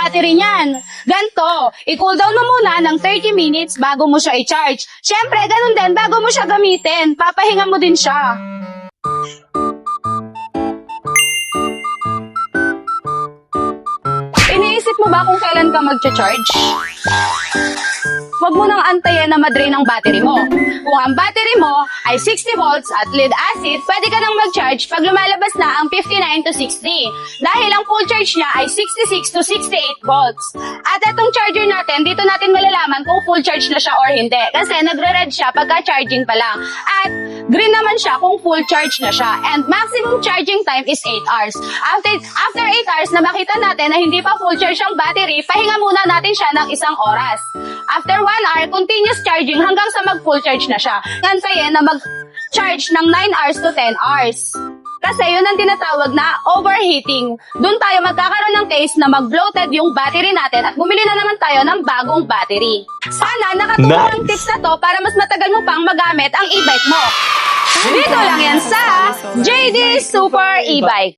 battery niyan. Ganto, i-cool down mo muna ng 30 minutes bago mo siya i-charge. Syempre, ganun din bago mo siya gamitin. Papahinga mo din siya. Iniisip mo ba kung kailan ka mag-charge? Huwag mo nang antayin na madrain ang battery mo. Kung ang battery mo ay 60 volts at lead acid, pwede ka nang mag-charge pag lumalabas na ang 59 to 60. Dahil ang full charge niya ay 66 to 68 volts. At itong charger natin, dito natin malalaman kung full charge na siya or hindi. Kasi nagre-red siya pagka charging pa lang. At green naman siya kung full charge na siya. And maximum charging time is 8 hours. After 8 hours na makita natin na hindi pa full charge ang battery, pahinga muna natin siya ng 1 oras. After 1 hour, continuous charging hanggang sa mag-full charge na siya. Gantayin na mag-charge ng 9 hours to 10 hours. Kasi yun ang tinatawag na overheating. Doon tayo magkakaroon ng case na mag-bloated yung battery natin at bumili na naman tayo ng bagong battery. Sana nakatulong ang tips na to para mas matagal mo pang magamit ang e-bike mo. Dito lang yan sa JD Super E-Bike.